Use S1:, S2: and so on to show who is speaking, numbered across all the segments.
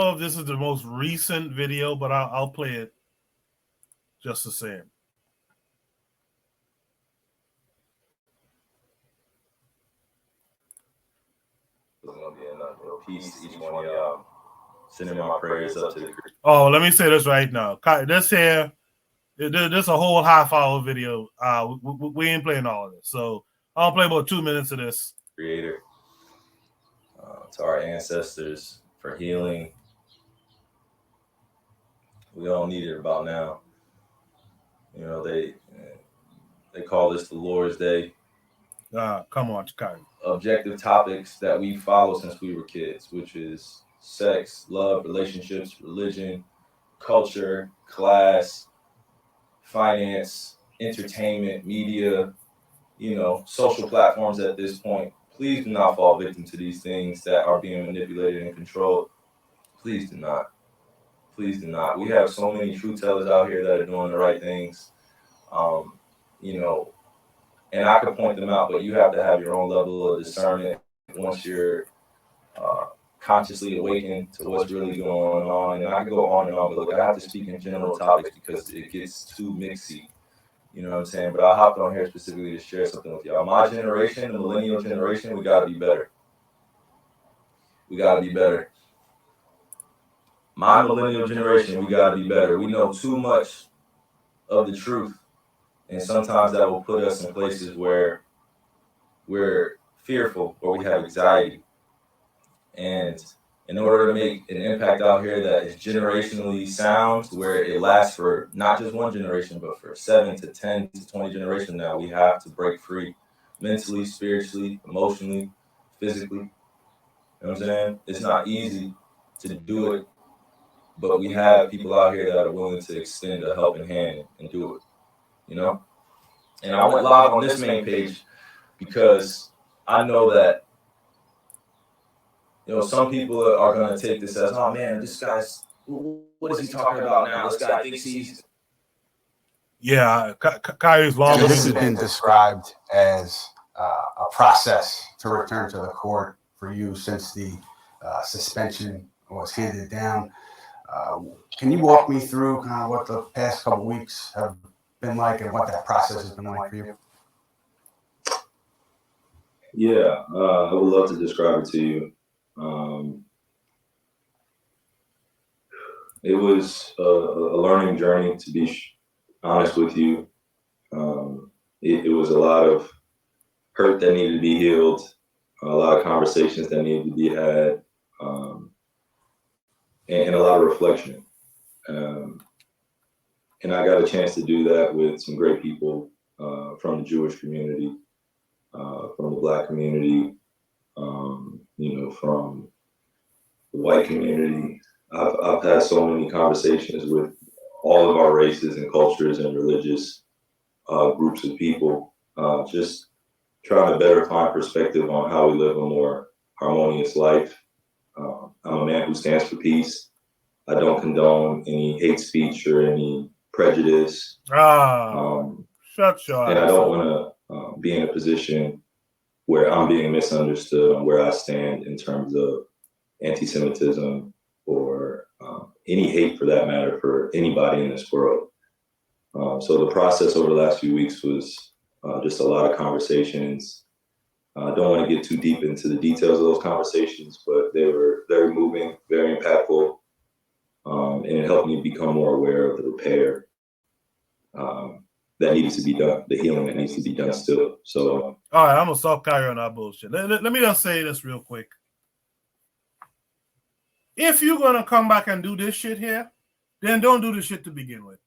S1: know if this is the most recent video, but I'll play it just the same.
S2: It's gonna be enough. Peace to each one of y'all. Sending my prayers up to the.
S1: Oh, let me say this right now. This here, this a whole half-hour video. We ain't playing all of this, so I'll play about 2 minutes of this.
S2: Creator, to our ancestors for healing. We all need it about now. You know, they call this the Lord's Day.
S1: Come on, Kyrie.
S2: Objective topics that we follow since we were kids, which is sex, love, relationships, religion, culture, class, finance, entertainment, media, you know, social platforms at this point. Please do not fall victim to these things that are being manipulated and controlled. Please do not. Please do not. We have so many truth tellers out here that are doing the right things. You know, and I could point them out, but you have to have your own level of discernment once you're consciously awakened to what's really going on. And I could go on and on, but look, I have to speak in general topics because it gets too mixy. You know what I'm saying? But I hopped on here specifically to share something with y'all. My generation, the millennial generation, we got to be better. We got to be better. My millennial generation, we got to be better. We know too much of the truth. And sometimes that will put us in places where we're fearful or we have anxiety. And in order to make an impact out here that is generationally sound, where it lasts for not just one generation, but for 7 to 10 to 20 generations now, we have to break free mentally, spiritually, emotionally, physically. You know what I'm saying? It's not easy to do it, but we have people out here that are willing to extend a helping hand and do it, you know? And I went live on this main page because I know that, you know, some people are going to take this as, oh man, this guy's, what is he talking about now? This guy thinks he's.
S1: Yeah, Kyrie's long.
S3: This has been described as a process to return to the court for you since the suspension was handed down. Can you walk me through kind of what the past couple of weeks have been like and what that process has been like for you?
S2: Yeah, I would love to describe it to you. It was a learning journey, to be honest with you. It was a lot of hurt that needed to be healed, a lot of conversations that needed to be had, and a lot of reflection. And I got a chance to do that with some great people from the Jewish community, from the Black community, you know, from the white community. I've had so many conversations with all of our races and cultures and religious groups of people, just trying to better find perspective on how we live a more harmonious life. I'm a man who stands for peace. I don't condone any hate speech or any prejudice.
S1: Shut your
S2: and I don't want to be in a position where I'm being misunderstood on where I stand in terms of anti-Semitism or any hate for that matter for anybody in this world. So the process over the last few weeks was just a lot of conversations. I don't want to get too deep into the details of those conversations, but they were very moving, very impactful, and it helped me become more aware of the repair that needs to be done, the healing that needs to be done still. So,
S1: all right, I'm gonna stop Kyrie on that bullshit. Let me just say this real quick. If you're gonna come back and do this shit here, then don't do this shit to begin with.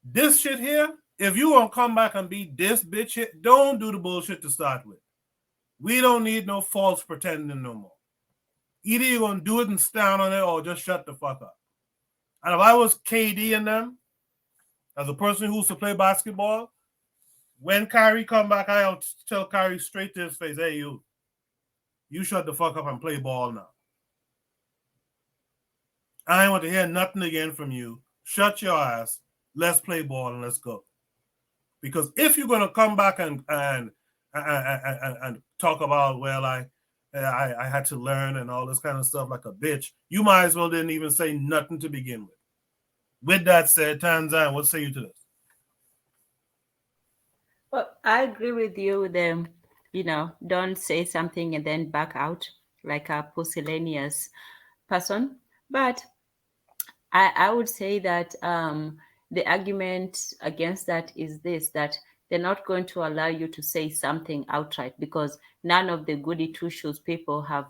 S1: This shit here, if you want to come back and be this bitch here, don't do the bullshit to start with. We don't need no false pretending no more. Either you're going to do it and stand on it or just shut the fuck up. And if I was KD and them, as a person who used to play basketball, when Kyrie come back, I'll tell Kyrie straight to his face, hey, you shut the fuck up and play ball now. I ain't want to hear nothing again from you. Shut your ass. Let's play ball and let's go. Because if you're going to come back and talk about, well, I had to learn and all this kind of stuff like a bitch. You might as well didn't even say nothing to begin with. With that said, Tanzan, what say you to this?
S4: Well, I agree with you. Don't say something and then back out like a pusillanimous person. But I would say that the argument against that is this, that they're not going to allow you to say something outright because none of the goody two shoes people have,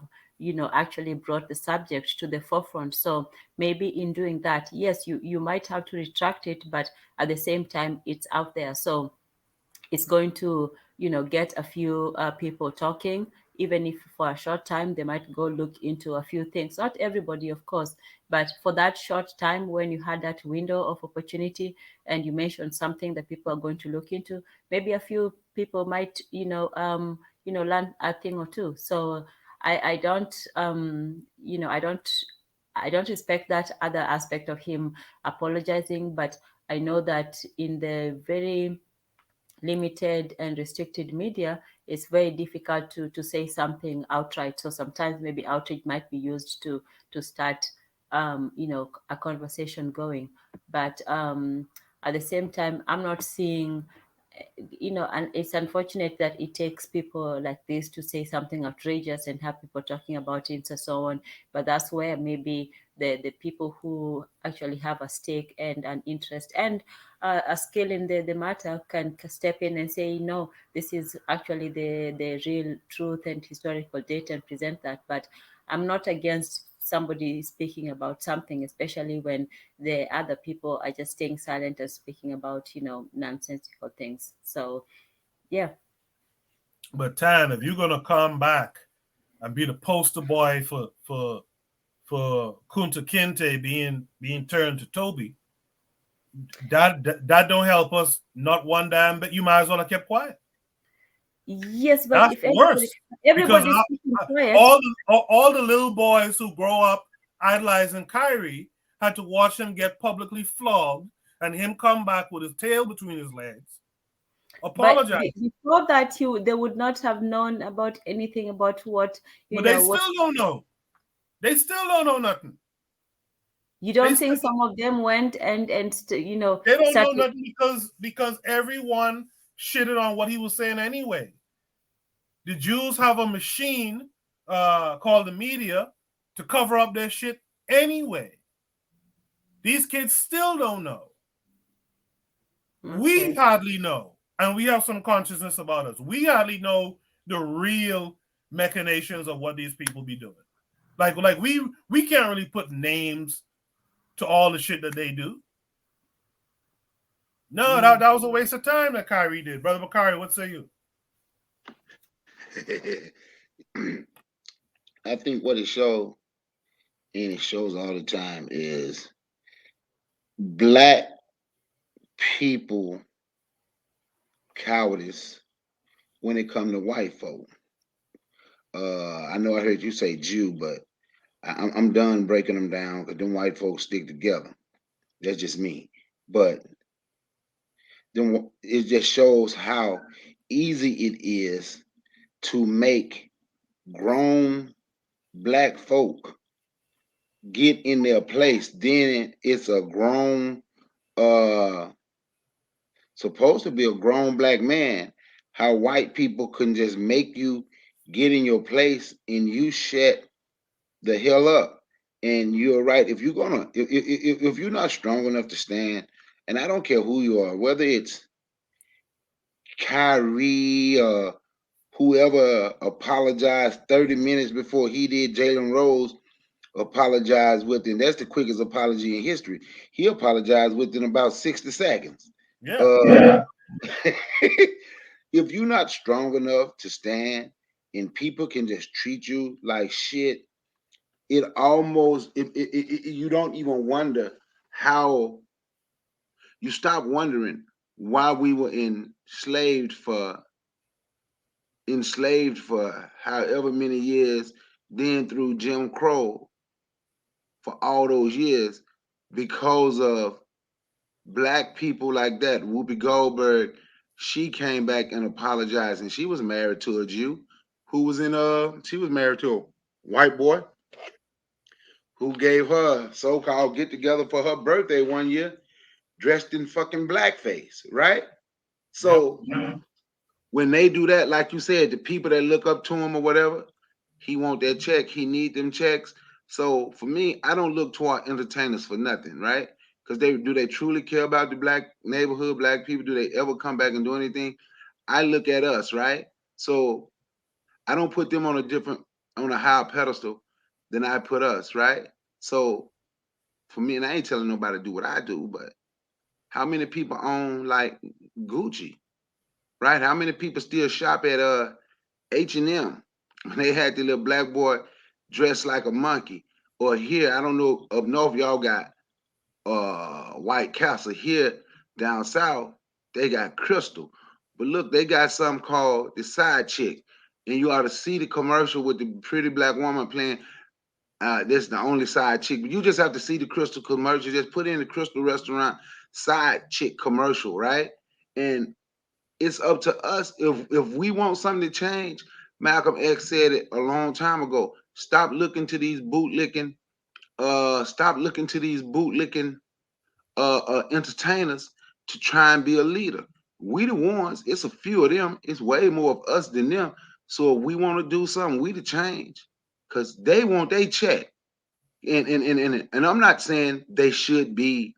S4: actually brought the subject to the forefront. So maybe in doing that, yes, you might have to retract it, but at the same time, it's out there. So it's going to get a few people talking, even if for a short time they might go look into a few things, not everybody of course, but for that short time when you had that window of opportunity and you mentioned something that people are going to look into, maybe a few people might learn a thing or two. So I don't I don't respect that other aspect of him apologizing, but I know that in the very limited and restricted media, it's very difficult to say something outright. So sometimes maybe outrage might be used to start a conversation going. But at the same time, I'm not seeing and it's unfortunate that it takes people like this to say something outrageous and have people talking about it and so on. But that's where maybe the people who actually have a stake and an interest and a skill in the matter can step in and say, no, this is actually the real truth and historical data and present that. But I'm not against somebody speaking about something, especially when the other people are just staying silent and speaking about, nonsensical things. So, yeah.
S1: But Tan, if you're gonna come back and be the poster boy for Kunta Kinte being turned to Toby, that don't help us not one damn bit. You might as well have kept quiet.
S4: Yes, but
S1: That's
S4: if
S1: worse because
S4: everybody's keeping quiet,
S1: all the little boys who grow up idolizing Kyrie had to watch him get publicly flogged and him come back with his tail between his legs,
S4: but
S1: apologize.
S4: before that, they would not have known about anything about what
S1: But they
S4: what.
S1: still don't know. They still don't know nothing.
S4: You don't think some of them went and
S1: they don't know
S4: started?
S1: nothing because everyone shitted on what he was saying anyway. The Jews have a machine called the media to cover up their shit anyway. These kids still don't know.
S4: Okay.
S1: We hardly know, and we have some consciousness about us. We hardly know the real machinations of what these people be doing. Like we can't really put names to all the shit that they do. No, that was a waste of time that Kyrie did. Brother Bakari, what say you?
S5: I think what it shows, and it shows all the time, is black people cowardice when it comes to white folk. I know I heard you say Jew, but I'm done breaking them down because them white folks stick together. That's just me. But then it just shows how easy it is to make grown black folk get in their place. Then it's a grown, supposed to be a grown black man. How white people can just make you get in your place and you shut the hell up. And you're right. If you're gonna, if you're not strong enough to stand, and I don't care who you are, whether it's Kyrie or whoever apologized 30 minutes before he did, Jalen Rose apologized within, that's the quickest apology in history. He apologized within about 60 seconds.
S1: Yeah.
S5: If you're not strong enough to stand and people can just treat you like shit, it almost, you don't even wonder how, you stop wondering why we were enslaved for however many years, then through Jim Crow for all those years, because of black people like that. Whoopi Goldberg, she came back and apologized, and she was married to a Jew who was in she was married to a white boy who gave her so-called get together for her birthday one year, dressed in fucking blackface, right? So when they do that, like you said, the people that look up to him or whatever, he want that check, he need them checks. So for me, I don't look toward entertainers for nothing, right? Because they truly care about the black neighborhood, black people? Do they ever come back and do anything? I look at us, right? So I don't put them on a higher pedestal than I put us, right? So for me, and I ain't telling nobody to do what I do, but how many people own like Gucci, right? How many people still shop at H&M when they had the little black boy dressed like a monkey? Or here, I don't know, up north y'all got White Castle. Here down south, they got Crystal. But look, they got something called the Side Chick. And you ought to see the commercial with the pretty black woman playing. This is the only side chick. But you just have to see the Crystal commercial. Just put in the Crystal Restaurant Side Chick commercial, right? And it's up to us if we want something to change. Malcolm X said it a long time ago. Stop looking to these bootlicking entertainers to try and be a leader. We the ones, it's a few of them, it's way more of us than them. So if we want to do something, we the change. Cause they want they check. And I'm not saying they should be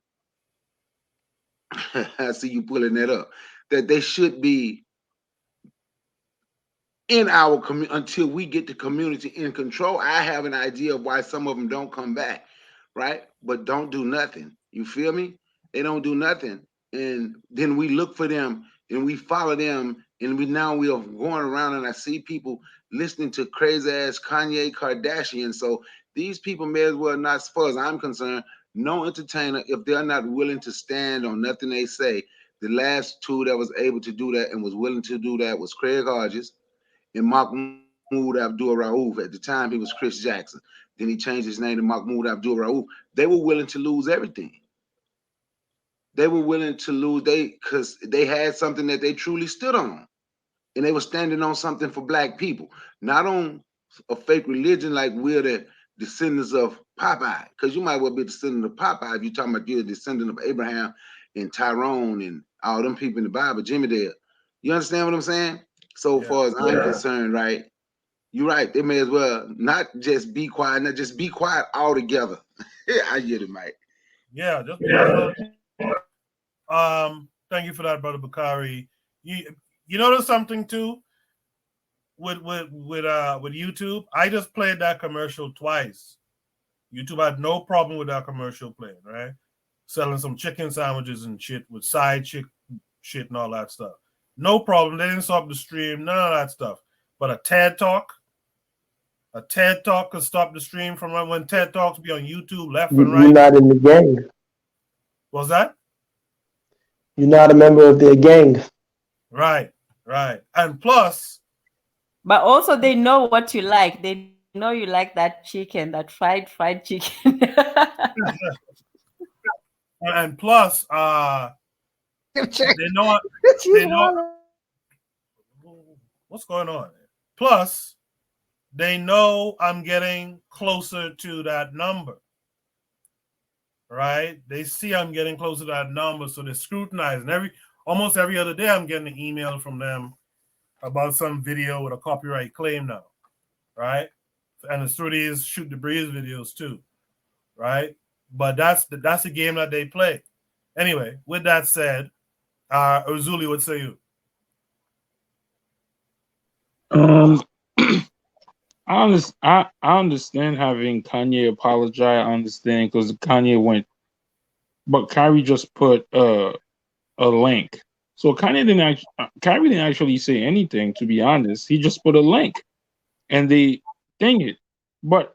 S5: I see you pulling that up, that they should be in our community until we get the community in control. I have an idea of why some of them don't come back, right? But don't do nothing. You feel me? They don't do nothing. And then we look for them and we follow them. And we are going around and I see people listening to crazy ass Kanye Kardashian. So these people may as well not, as far as I'm concerned, no entertainer, if they're not willing to stand on nothing they say. The last two that was able to do that and was willing to do that was Craig Hodges and Mahmoud Abdul Rauf. At the time, he was Chris Jackson. Then he changed his name to Mahmoud Abdul Rauf. They were willing to lose everything. They were willing to lose because they had something that they truly stood on. And they were standing on something for black people, not on a fake religion like we're the descendants of Popeye. Because you might well be a descendant of Popeye if you're talking about you're a descendant of Abraham and Tyrone and all them people in the Bible, Jimmy Dale. You understand what I'm saying? So far as I'm concerned, right? You're right. They may as well not just be quiet, not just be quiet altogether. I get it, Mike.
S1: Yeah, just thank you for that, brother Bakari. You notice something too with YouTube. I just played that commercial twice. YouTube had no problem with that commercial playing, right? Selling some chicken sandwiches and shit with side chick shit and all that stuff. No problem. They didn't stop the stream, none of that stuff. But a TED Talk could stop the stream from when TED Talks be on YouTube left and right.
S6: You're not in the gang.
S1: What's that?
S6: You're not a member of their gang.
S1: Right. And plus,
S4: but also they know what you like. They know you like that chicken, that fried chicken.
S1: and plus, they know what's going on. Plus, they know I'm getting closer to that number. Right? They see I'm getting closer to that number, so they're scrutinizing. Almost every other day, I'm getting an email from them about some video with a copyright claim now, right? And it's through these Shoot the Breeze videos too, right? But that's the game that they play. Anyway, with that said, Uzuli, what say you?
S7: I understand having Kanye apologize. I understand because Kanye went, but Kyrie just put a link. So Kyrie didn't actually say anything. To be honest, he just put a link, and they dang it. But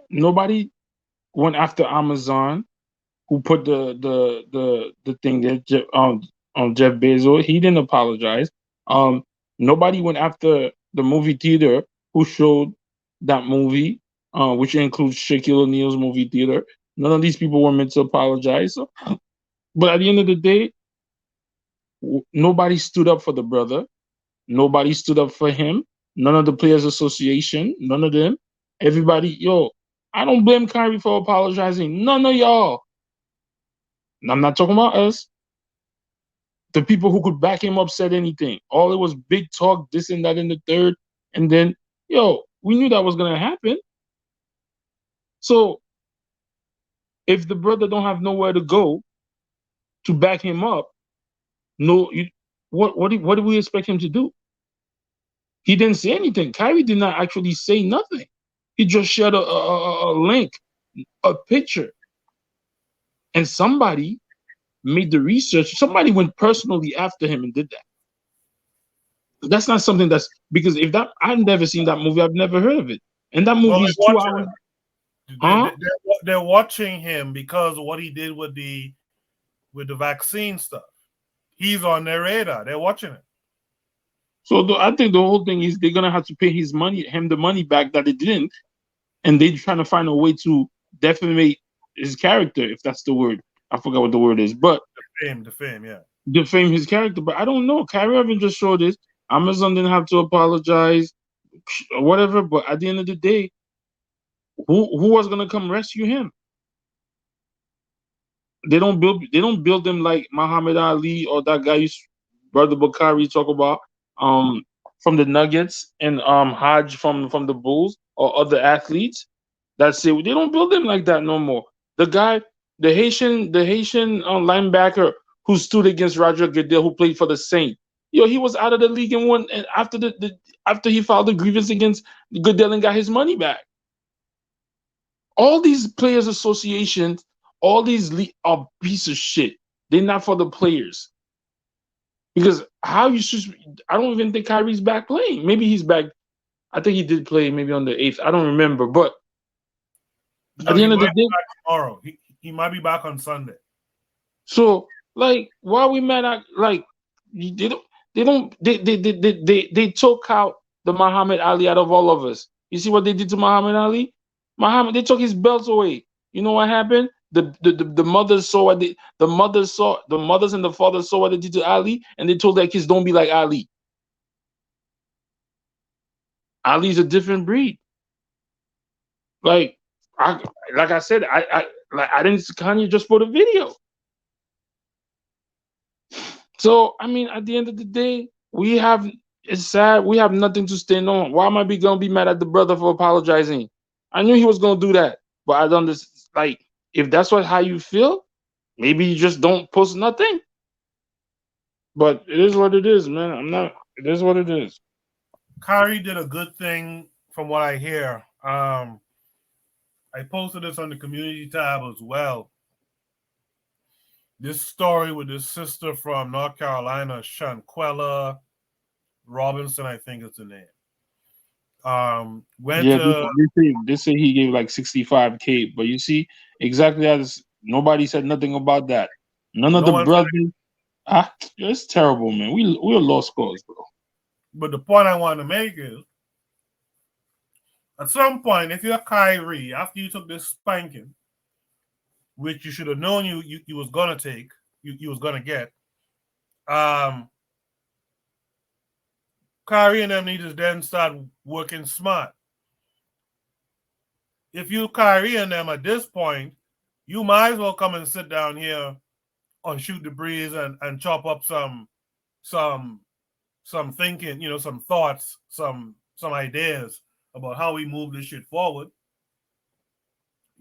S7: nobody went after Amazon, who put the thing there on Jeff Bezos. He didn't apologize. Nobody went after the movie theater who showed that movie, which includes Shaquille O'Neal's movie theater. None of these people were meant to apologize. So, but at the end of the day, nobody stood up for the brother. Nobody stood up for him. none of the Players Association, none of them. Everybody, yo, I don't blame Kyrie for apologizing. None of y'all. I'm not talking about us. The people who could back him up said anything. All it was big talk, this and that and the third. And then, yo, we knew that was going to happen. So if the brother don't have nowhere to go to back him up, what do we expect him to do? He didn't say anything. Kyrie did not actually say nothing. He just shared a link, a picture. And somebody made the research. Somebody went personally after him and did that. That's not something that's because if that I've never seen that movie. I've never heard of it. And that movie is 2 hours. Huh?
S1: They're watching him because of what he did with the vaccine stuff. He's on their radar. They're watching it.
S7: So I think the whole thing is they're gonna have to pay him the money back that they didn't, and they're trying to find a way to defamate his character, if that's the word. I forgot what the word is, but
S1: defame, yeah.
S7: Defame his character. But I don't know. Kyrie Irving just showed this. Amazon didn't have to apologize or whatever, but at the end of the day, who was gonna come rescue him? They don't build them like Muhammad Ali or that guy Brother Bakari talk about from the Nuggets and Hodge from the Bulls or other athletes. That's it. They don't build them like that no more. The guy, the Haitian linebacker who stood against Roger Goodell, who played for the Saints. Yo, he was out of the league and after he filed the grievance against Goodell and got his money back. All these players associations, all these are piece of shit. They're not for the players. Because I don't even think Kyrie's back playing. Maybe he's back. I think he did play maybe on the 8th. I don't remember. But at the end of the day,
S1: tomorrow he might be back on Sunday.
S7: So like, why are we mad at they took out the Muhammad Ali out of all of us. You see what they did to Muhammad Ali? They took his belts away. You know what happened? The mothers saw what the mothers and the fathers saw what they did to Ali, and they told their kids, don't be like Ali. Ali's a different breed. Like I said, I didn't. Kanye just put a video. So I mean, at the end of the day, it's sad. We have nothing to stand on. Why am I gonna be mad at the brother for apologizing? I knew he was gonna do that, but I don't understand. Like, if that's how you feel, maybe you just don't post nothing. But it is what it is, man. It is what it is.
S1: Kyrie did a good thing, from what I hear. I posted this on the community tab as well. This story with this sister from North Carolina, Shanquella Robinson, I think is the name.
S7: They say he gave like $65K, but you see, exactly as nobody said nothing about that. None of the brothers. It's terrible, man. We're lost cause, bro.
S1: But the point I want to make is, at some point, if you're Kyrie, after you took this spanking, which you should have known you was gonna take, you was gonna get, Kyrie and them need to then start working smart. If you Kyrie and them at this point, you might as well come and sit down here on Shoot the Breeze and chop up some thinking, some thoughts, some ideas about how we move this shit forward.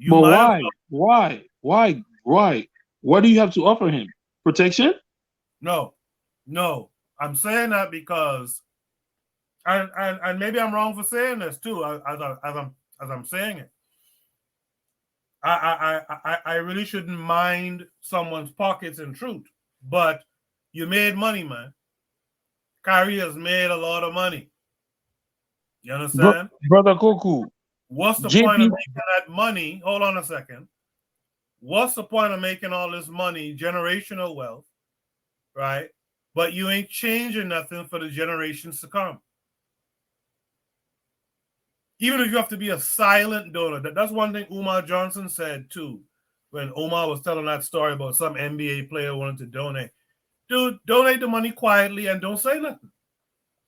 S7: But why? What do you have to offer him? Protection?
S1: No. I'm saying that because, and maybe I'm wrong for saying this too, as I'm saying it. I really shouldn't mind someone's pockets in truth, but you made money, man. Kyrie has made a lot of money. You understand?
S7: Brother Koku.
S1: What's the point of making that money? Hold on a second. What's the point of making all this money, generational wealth, right? But you ain't changing nothing for the generations to come. Even if you have to be a silent donor. That's one thing Umar Johnson said too, when Umar was telling that story about some NBA player wanting to donate. Dude, donate the money quietly and don't say nothing,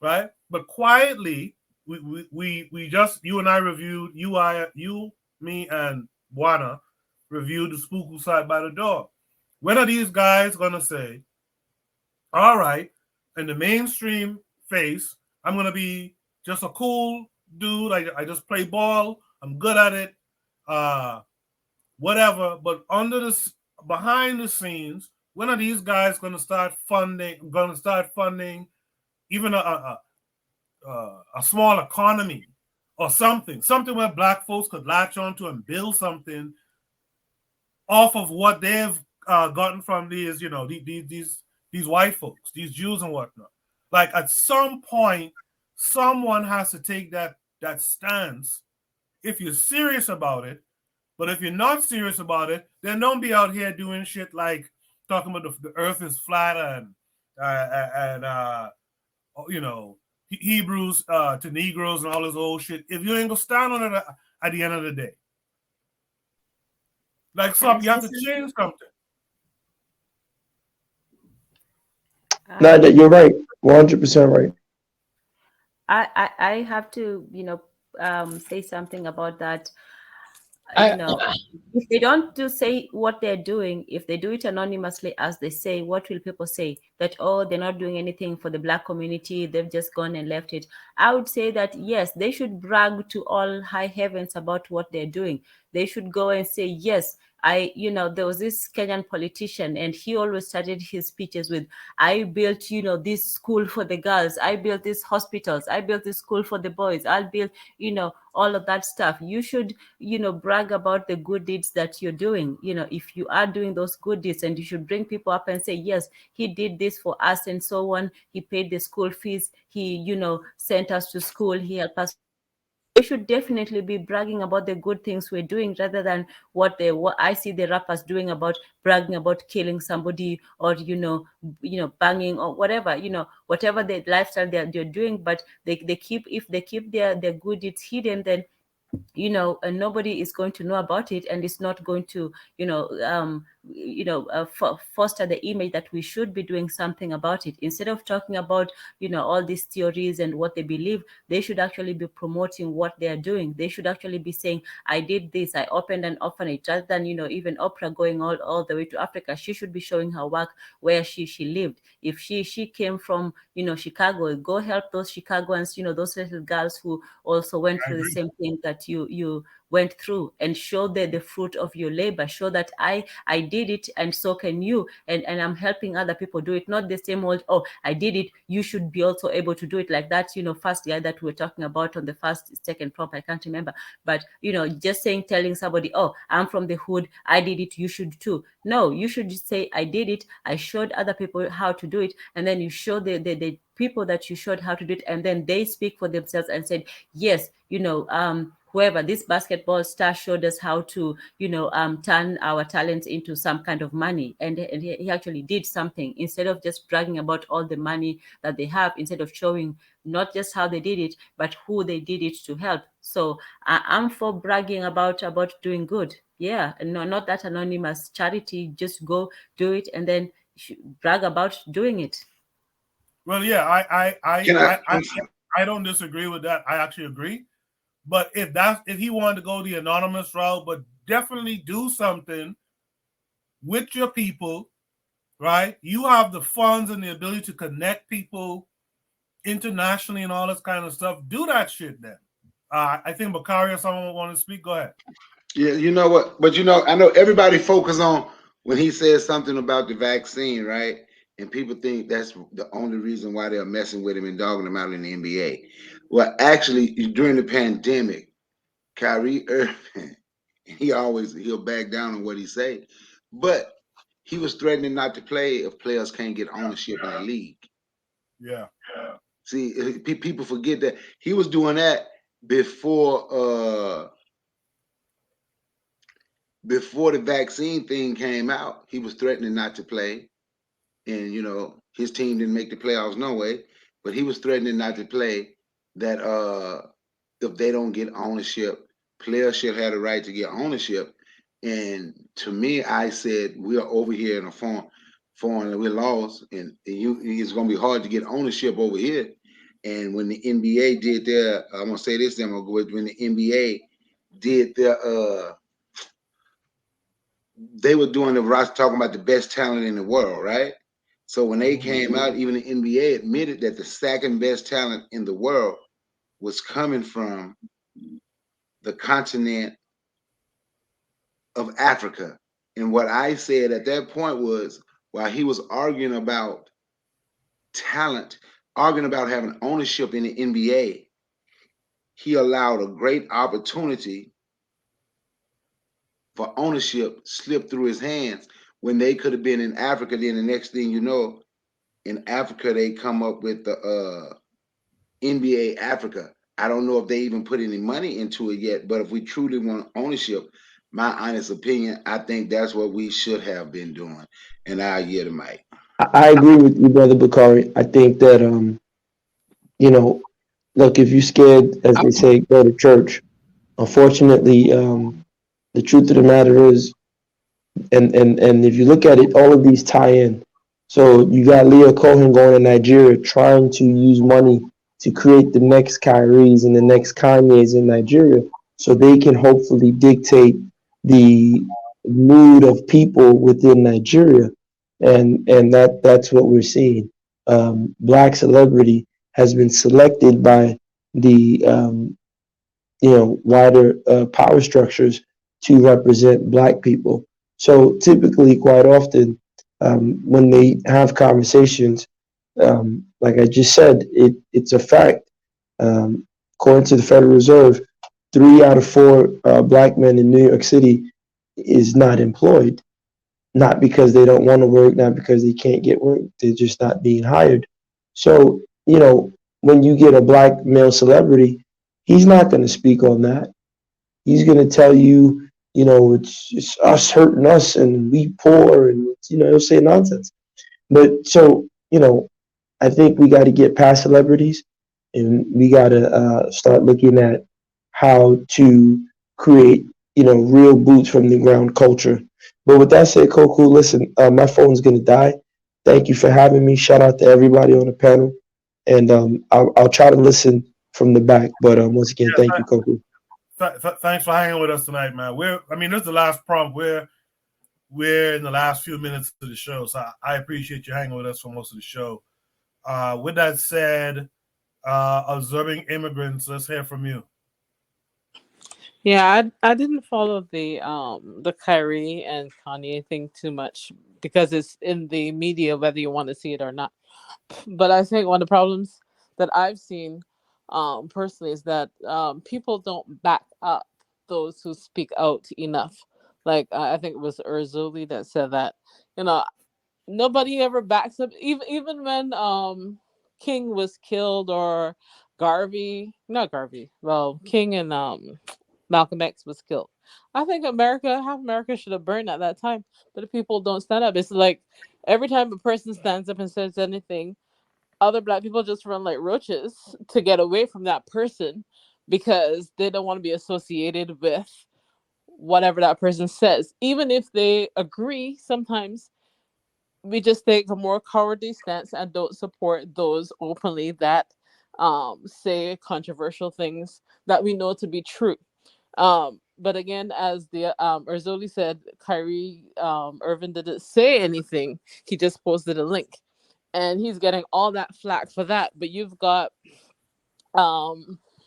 S1: right? But quietly, we just you and I reviewed you, me, and Juana reviewed the spook who sat by the door. When are these guys gonna say, all right, in the mainstream face, I'm gonna be just a cool dude. I just play ball. I'm good at it. Whatever. But behind the scenes, when are these guys gonna start funding? Gonna start funding even a small economy or something where black folks could latch onto and build something off of what they've gotten from these, these white folks, these Jews and whatnot. Like at some point, someone has to take that stance if you're serious about it. But if you're not serious about it, then don't be out here doing shit like talking about the earth is flat and Hebrews to Negroes and all this old shit. If you ain't gonna stand on it at the end of the day, like something, you have to change something.
S6: No, that you're right, 100% right.
S4: I have to, say something about that. If they don't say what they're doing, if they do it anonymously, as they say, what will people say? That, oh, they're not doing anything for the black community, they've just gone and left it. I would say that, yes, they should brag to all high heavens about what they're doing. They should go and say, yes, there was this Kenyan politician, and he always started his speeches with, I built, this school for the girls, I built these hospitals, I built this school for the boys, I'll build, all of that stuff. You should, brag about the good deeds that you're doing. If you are doing those good deeds, and you should bring people up and say, yes, he did this for us and so on. He paid the school fees. He, sent us to school. He helped us. We should definitely be bragging about the good things we're doing, rather than what I see the rappers doing, about bragging about killing somebody, or banging, or whatever, whatever the lifestyle they're doing. But if they keep their good deeds hidden, then and nobody is going to know about it, and it's not going to foster the image that we should be doing something about it. Instead of talking about all these theories and what they believe, they should actually be promoting what they are doing. They should actually be saying, I did this, I opened an orphanage, rather than even Oprah going all the way to Africa. She should be showing her work where she lived. If she came from Chicago, go help those Chicagoans, those little girls who also went through the same thing that you went through, and show the fruit of your labor. Show that I did it, and so can you, and I'm helping other people do it. Not the same old, oh, I did it, you should be also able to do it, like that first guy that we were talking about on the second prompt, I can't remember. But just telling somebody, oh, I'm from the hood, I did it, you should too. No, you should just say, I did it, I showed other people how to do it, and then you show the people that you showed how to do it, and then they speak for themselves and said, yes, whoever, this basketball star showed us how to turn our talents into some kind of money, and he actually did something, instead of just bragging about all the money that they have, instead of showing not just how they did it, but who they did it to help. So I'm for bragging about doing good. Yeah, no, not that anonymous charity. Just go do it, and then brag about doing it.
S1: Well, yeah, I don't disagree with that. I actually agree. But if he wanted to go the anonymous route, but definitely do something with your people, right? You have the funds and the ability to connect people internationally and all this kind of stuff. Do that shit then. I think Bakari or someone want to speak. Go ahead.
S5: Yeah, you know what? But I know everybody focus on when he says something about the vaccine, right? And people think that's the only reason why they're messing with him and dogging him out in the NBA. Well, actually, during the pandemic, Kyrie Irving, he'll back down on what he say, but he was threatening not to play if players can't get ownership in the league.
S1: Yeah.
S5: See, people forget that he was doing that before the vaccine thing came out. He was threatening not to play, and his team didn't make the playoffs no way, but he was threatening not to play. That if they don't get ownership, players should have the right to get ownership. And to me, I said, we are over here in a foreign, we're lost, and it's going to be hard to get ownership over here. And when the NBA did their, I'm gonna say this, then I'm gonna go with when the NBA did their they were doing the roster talking about the best talent in the world, right? So when they came out, even the NBA admitted that the second best talent in the world was coming from the continent of Africa. And what I said at that point was, while he was arguing about talent, arguing about having ownership in the NBA, he allowed a great opportunity for ownership slip through his hands when they could have been in Africa. Then the next thing you know, in Africa, they come up with the NBA Africa. I don't know if they even put any money into it yet, but if we truly want ownership, my honest opinion, I think that's what we should have been doing. And I hear the mic.
S6: I agree with you, brother Bakari. I think that you know, look, if you're scared, as they say, go to church. Unfortunately, the truth of the matter is, and if you look at it, all of these tie in. So you got Leah Cohen going to Nigeria, trying to use money to create the next Kyries and the next Kanyes in Nigeria, so they can hopefully dictate the mood of people within Nigeria, and that's what we're seeing. Black celebrity has been selected by the wider power structures to represent black people. So typically, quite often, when they have conversations, like I just said, it's a fact. According to the Federal Reserve, 3 out of 4 black men in New York City is not employed, not because they don't want to work, not because they can't get work, they're just not being hired. So, when you get a black male celebrity, he's not going to speak on that. He's going to tell you, it's us hurting us and we poor, and he'll say nonsense. But so, I think we got to get past celebrities, and we got to start looking at how to create, real boots from the ground culture. But with that said, Koku, listen, my phone's gonna die. Thank you for having me. Shout out to everybody on the panel, and I'll try to listen from the back. But once again, thank you, Koku.
S1: Thanks for hanging with us tonight, man. This is the last prompt. We're in the last few minutes of the show, so I appreciate you hanging with us for most of the show. With that said, observing immigrants, let's hear from you.
S8: Yeah, I didn't follow the Kyrie and Kanye thing too much because it's in the media whether you want to see it or not. But I think one of the problems that I've seen personally is that people don't back up those who speak out enough. Like I think it was Urzuli that said that, nobody ever backs up, even when King was killed, or King and Malcolm X was killed. I think half America should have burned at that time, but the people don't stand up. It's like every time a person stands up and says anything, other black people just run like roaches to get away from that person because they don't want to be associated with whatever that person says. Even if they agree, sometimes we just take a more cowardly stance and don't support those openly that say controversial things that we know to be true. But again, as the Erzoli said, Kyrie Irving didn't say anything. He just posted a link, and he's getting all that flack for that. But you've got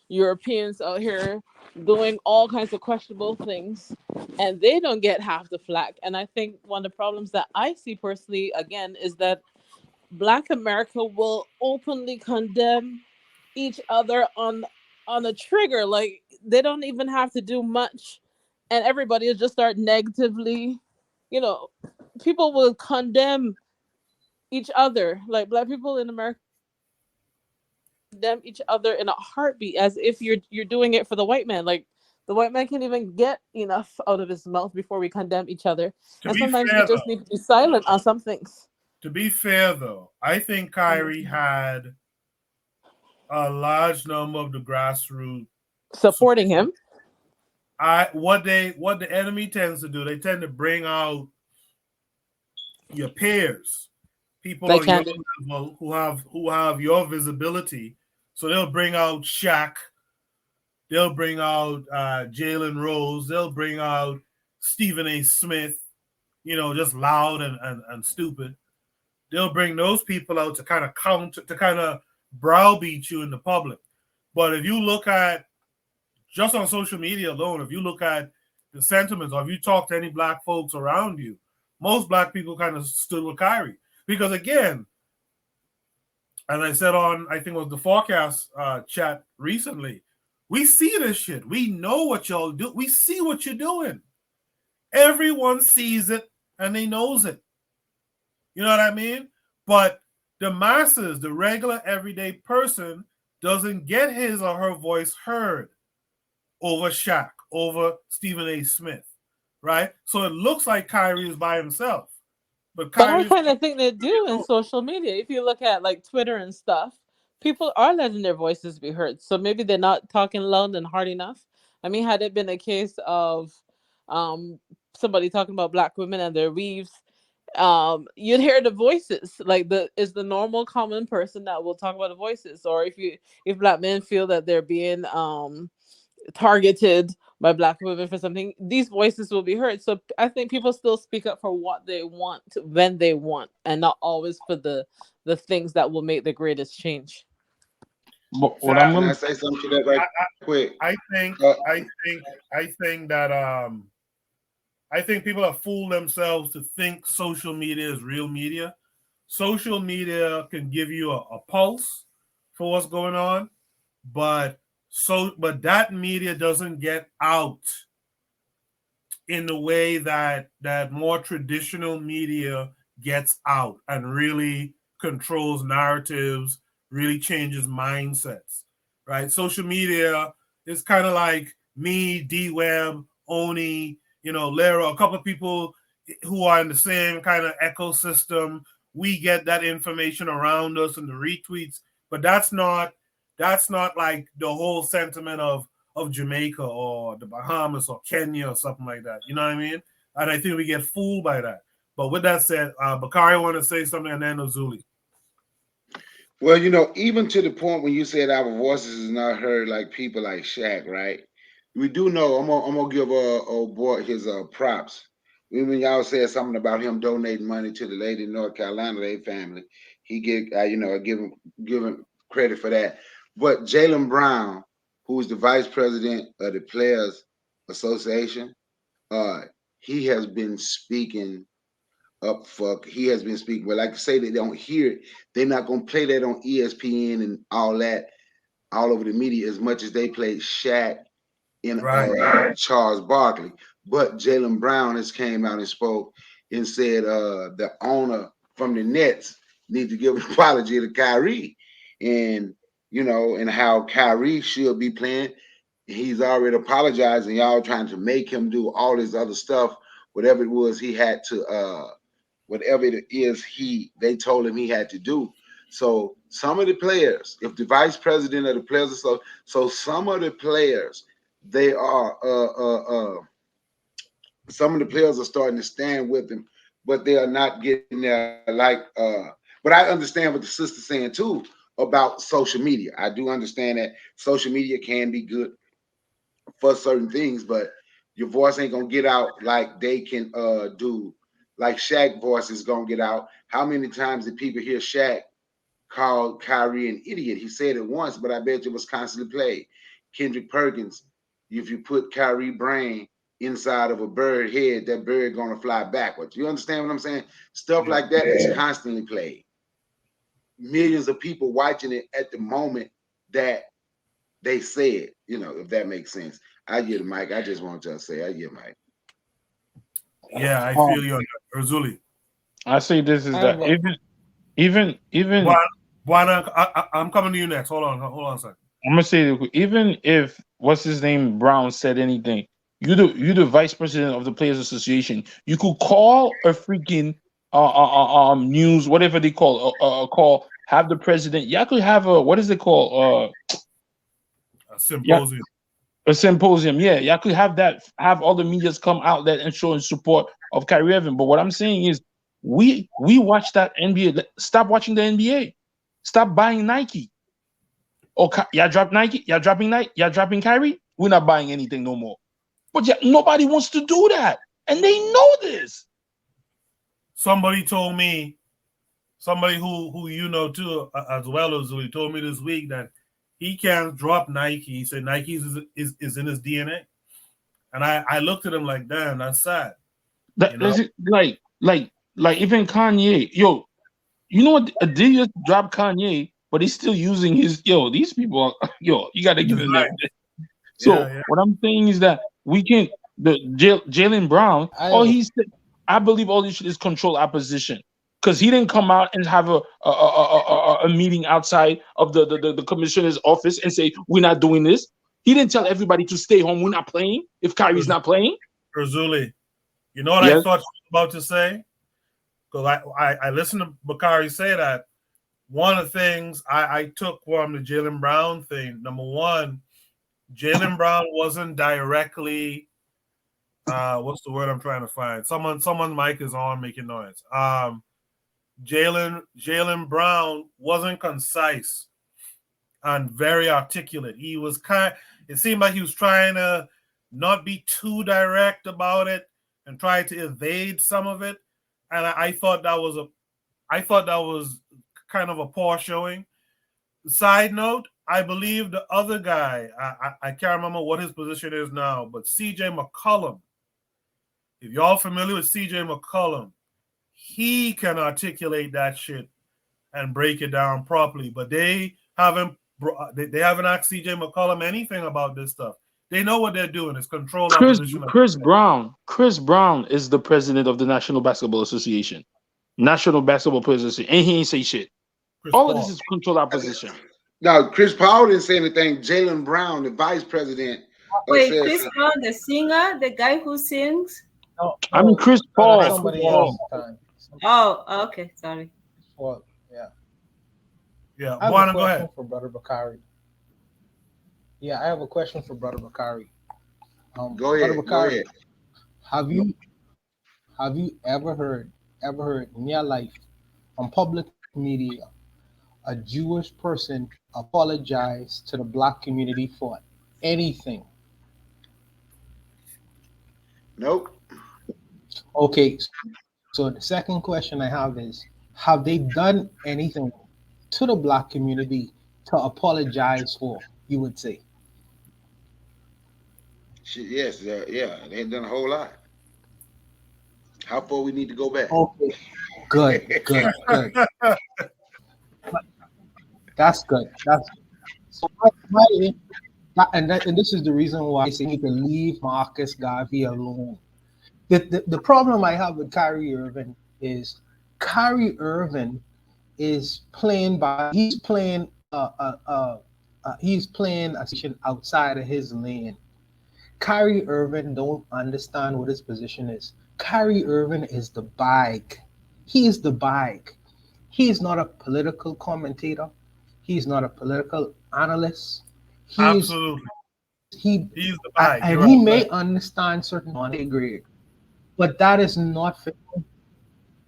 S8: Europeans out here doing all kinds of questionable things, and they don't get half the flack. And I think one of the problems that I see personally, again, is that Black America will openly condemn each other on a trigger. Like they don't even have to do much, and everybody will just start negatively. People will condemn each other. Like Black people in America condemn each other in a heartbeat, as if you're doing it for the white man. Like the white man can't even get enough out of his mouth before we condemn each other. And sometimes we just need to be silent on some things.
S1: To be fair, though, I think Kyrie had a large number of the grassroots
S8: supporting him.
S1: What the enemy tends to do, they tend to bring out your peers, people on your level who have your visibility, So they'll bring out Shaq. They'll bring out Jalen Rose. They'll bring out Stephen A. Smith, just loud and stupid. They'll bring those people out to kind of browbeat you in the public. But if you look at, just on social media alone, if you look at the sentiments, or if you talk to any black folks around you, most black people kind of stood with Kyrie. Because again, as I said on, I think it was the Forecast chat recently, we see this shit. We know what y'all do. We see what you're doing. Everyone sees it and they knows it. You know what I mean? But the masses, the regular everyday person, doesn't get his or her voice heard over Shaq, over Stephen A. Smith, right? So it looks like Kyrie is by himself. But
S8: I kind of think they do in social media. If you look at like Twitter and stuff, people are letting their voices be heard. So maybe they're not talking loud and hard enough. I mean, had it been a case of somebody talking about black women and their weaves, you'd hear the voices. Like is the normal common person that will talk about the voices. Or if black men feel that they're being targeted by black women for something, these voices will be heard. So I think people still speak up for what they want when they want, and not always for the things that will make the greatest change.
S7: But what I'm
S5: Can I
S7: gonna
S5: say something to that right quick?
S1: I think that I think people have fooled themselves to think social media is real media. Social media can give you a pulse for what's going on, but that media doesn't get out in the way that more traditional media gets out and really controls narratives, really changes mindsets, right? Social media is kind of like me, D-Web, Oni, Lero, a couple of people who are in the same kind of ecosystem. We get that information around us and the retweets, but that's not like the whole sentiment of Jamaica or the Bahamas or Kenya or something like that. You know what I mean? And I think we get fooled by that. But with that said, Bakari want to say something, and then Ozuli.
S5: Well, even to the point when you said our voices is not heard like people like Shaq, right? We do know. I'm gonna give old boy his props. When y'all said something about him donating money to the lady in North Carolina, their family, he get I give him credit for that. But Jaylen Brown, who is the vice president of the Players Association, he has been speaking up for. He has been speaking. But like I say, they don't hear it. They're not gonna play that on ESPN and all that, all over the media as much as they played Shaq and Charles Barkley. But Jaylen Brown has came out and spoke and said the owner from the Nets need to give an apology to Kyrie, and and how Kyrie should be playing. He's already apologized, and y'all trying to make him do all this other stuff, whatever it was he had to, whatever it is they told him he had to do. So some of the players, if the vice president of the players, so some of the players, they are some of the players are starting to stand with him, but they are not getting there but I understand what the sister's saying too about social media. I do understand that social media can be good for certain things, but your voice ain't gonna get out like they can do. Like Shaq voice is gonna get out. How many times did people hear Shaq call Kyrie an idiot? He said it once, but I bet it was constantly played. Kendrick Perkins, if you put Kyrie brain inside of a bird head, that bird gonna fly backwards. You understand what I'm saying? Stuff like that is constantly played. Millions of people watching it at the moment that they say it, if that makes sense. I get it, Mike. I just want to say, I get Mike.
S1: Yeah, I feel you on that. Ozuli.
S7: I say this is that even
S1: I'm coming to you next. Hold on a second.
S7: I'm gonna say even if what's his name Brown said anything, you the vice president of the Players Association, you could call a freaking news, whatever they call, have the president. Y'all could have a, what is it called,
S1: a symposium.
S7: A symposium, yeah. Y'all could have that, have all the medias come out that and show in support of Kyrie Irving. But what I'm saying is, we watch that NBA. Stop watching the NBA. Stop buying Nike. Oh, y'all drop Nike, y'all dropping Nike, y'all dropping Kyrie. We're not buying anything no more. But yeah, nobody wants to do that, and they know this.
S1: Somebody told me, somebody who you know too, as well as he told me this week that he can't drop Nike. He said Nike is in his DNA, and I looked at him like, damn, that's sad.
S7: That, like even Kanye, yo, you know what? Adidas dropped Kanye, but he's still using his these people are, you got to give them their. So what I'm saying is that we can Jalen Brown, I believe all this shit is control opposition. Because he didn't come out and have a meeting outside of the commissioner's office and say, we're not doing this. He didn't tell everybody to stay home. We're not playing if Kyrie's not playing.
S1: Erzuli, you know what I thought you were about to say? Because I listened to Bakari say that. One of the things I took from the Jaylen Brown thing, number one, Jaylen Brown wasn't directly, what's the word I'm trying to find? Someone's mic is on making noise. Jaylen Brown wasn't concise and very articulate. He was it seemed like he was trying to not be too direct about it and try to evade some of it. And I thought that was kind of a poor showing. Side note, I believe the other guy, I can't remember what his position is now, but CJ McCollum. If y'all familiar with CJ McCollum, he can articulate that shit and break it down properly. But they haven't asked CJ McCollum anything about this stuff. They know what they're doing. It's control opposition.
S7: Chris Brown is the president of the National Basketball Association. National Basketball Association. And he ain't say shit. All of this is control opposition.
S5: Now, Chris Paul didn't say anything. Jaylen Brown, the vice president.
S4: Wait, Chris Brown, the singer, the guy who sings?
S7: No, I mean Chris Paul.
S9: Somebody else.
S4: Oh, okay, sorry.
S9: Well, yeah.
S1: Yeah,
S9: I have
S1: Juana,
S9: a
S1: go
S9: question
S1: ahead.
S9: for Brother Bakari. Yeah, I have a question for Brother Bakari.
S5: Go ahead.
S9: Brother Bakari,
S5: Go ahead.
S9: Have you ever heard in your life on public media a Jewish person apologize to the Black community for anything?
S5: Nope.
S9: Okay, so the second question I have is, have they done anything to the Black community to apologize for, you would say?
S5: Yes, yeah, they ain't done a whole lot. How far we need to go back?
S9: Okay, good. That's good. So and this is the reason why I say you need to leave Marcus Garvey alone. The problem I have with Kyrie Irving is Kyrie Irving is playing a position outside of his lane. Kyrie Irving don't understand what his position is. Kyrie Irving is the bag. He is the bag. He is not a political commentator. He's not a political analyst.
S1: Absolutely. He's the bag.
S9: And he may understand certain grade, but that is not for him.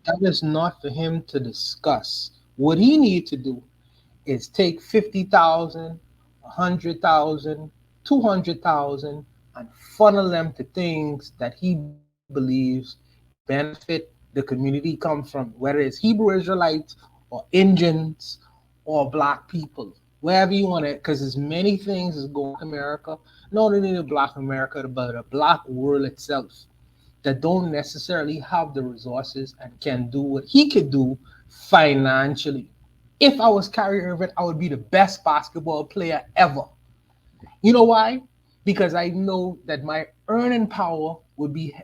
S9: That is not for him to discuss. What he needs to do is take 50,000, 100,000, 200,000, and funnel them to things that he believes benefit the community, come from, whether it's Hebrew Israelites or Indians or Black people, wherever you want it, because there's many things that's going on in America, not only the Black America, but the Black world itself, that don't necessarily have the resources and can do what he could do financially. If I was Kyrie Irving, I would be the best basketball player ever. You know why? Because I know that my earning power would be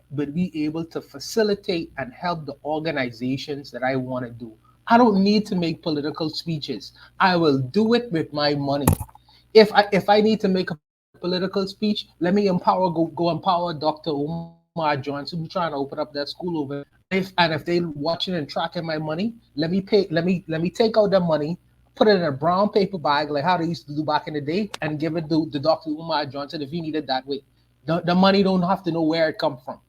S9: able to facilitate and help the organizations that I want to do. I don't need to make political speeches. I will do it with my money. If I need to make a political speech, let me go empower Dr. Umar Johnson, who's trying to open up that school over. If they watching and tracking my money, let me take out the money, put it in a brown paper bag like how they used to do back in the day, and give it to Dr. Umar Johnson if he needed that way. The money don't have to know where it come from.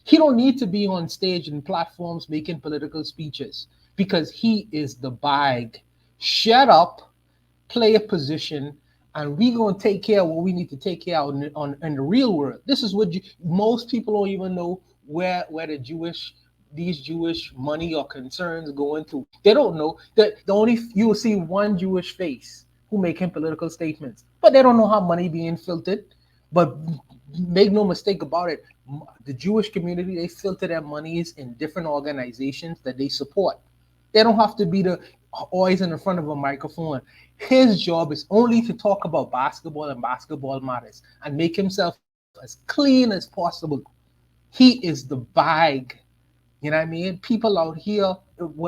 S9: He don't need to be on stage and platforms making political speeches because he is the bag. Shut up, play a position, and we're gonna take care of what we need to take care of in the real world. This is what most people don't even know where these Jewish money or concerns go into. They don't know that the only you will see one Jewish face who making political statements, but they don't know how money being filtered. But make no mistake about it, the Jewish community, they filter their monies in different organizations that they support. They don't have to be the always in the front of a microphone. His job is only to talk about basketball and basketball matters and make himself as clean as possible. He is the bag. You know what I mean? People out here,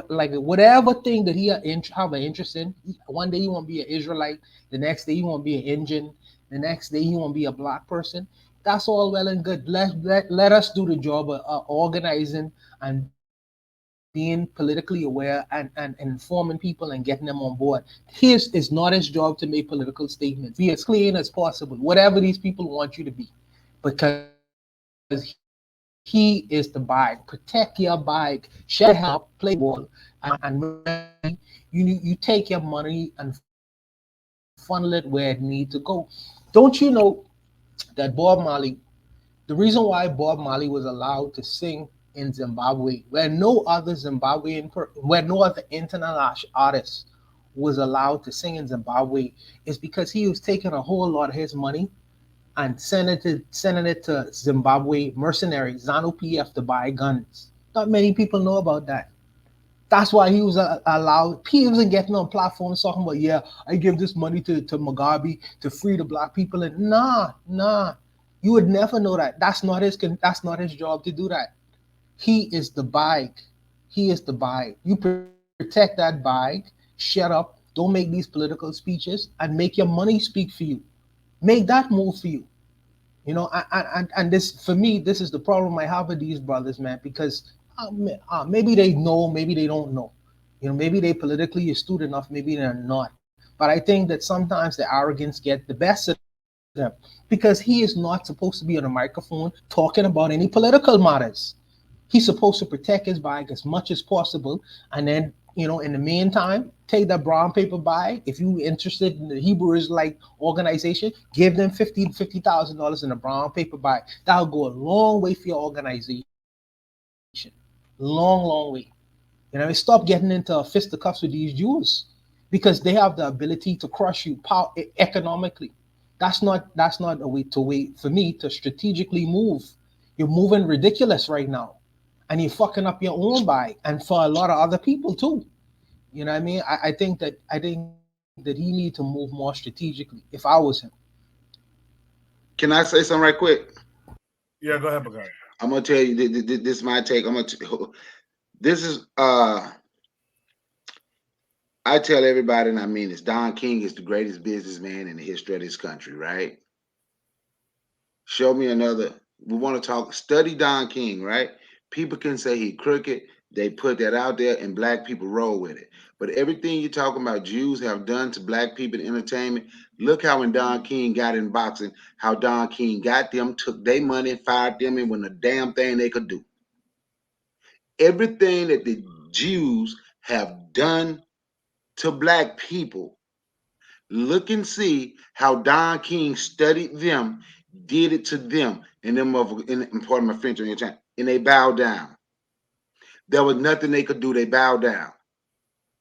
S9: like whatever thing that he have an interest in. One day he want to be an Israelite, the next day he want to be an Indian, the next day he want to be a black person. That's all well and good. Let us do the job of organizing and being politically aware and informing people and getting them on board. His is not his job to make political statements. Be as clean as possible, whatever these people want you to be, because he is the bag. Protect your bag, share help, play ball, and when you make money, you take your money and funnel it where it need to go. Don't you know that Bob Marley, the reason why Bob Marley was allowed to sing in Zimbabwe, where no other international artist was allowed to sing in Zimbabwe, is because he was taking a whole lot of his money and sending it to Zimbabwe mercenaries, ZANU PF, to buy guns. Not many people know about that. That's why he was allowed. He wasn't getting on platforms talking about, yeah, I give this money to Mugabe to free the black people. And nah, you would never know that. That's not his job to do that. He is the bag. He is the bag. You protect that bag. Shut up. Don't make these political speeches and make your money speak for you. Make that move for you. And this, for me, this is the problem I have with these brothers, man, because maybe they know, maybe they don't know. Maybe they politically astute enough, maybe they're not. But I think that sometimes the arrogance get the best of them, because he is not supposed to be on a microphone talking about any political matters. He's supposed to protect his bag as much as possible, and then in the meantime, take that brown paper bag. If you interested in the Hebrew Israelite organization, give them $50,000 in a brown paper bag. That'll go a long way for your organization. Long way. Stop getting into fisticuffs with these Jews, because they have the ability to crush you economically. That's not a way to wait for me to strategically move. You're moving ridiculous right now, and you're fucking up your own bike, and for a lot of other people too. You know what I mean? I think that he need to move more strategically. If I was him,
S5: Can I say something right quick?
S1: Yeah, go ahead, Bagai.
S5: I'm gonna tell you this is my take. This is I tell everybody, and I mean this, Don King is the greatest businessman in the history of this country, right? Show me another. We want to talk, study Don King, right? People can say he crooked. They put that out there and black people roll with it. But everything you're talking about Jews have done to black people in entertainment, look how when Don King got in boxing, how Don King got them, took their money, fired them, and wasn't a damn thing they could do. Everything that the Jews have done to black people, look and see how Don King studied them, did it to them, and them in pardon my French on your time, and they bowed down. There was nothing they could do. They bowed down.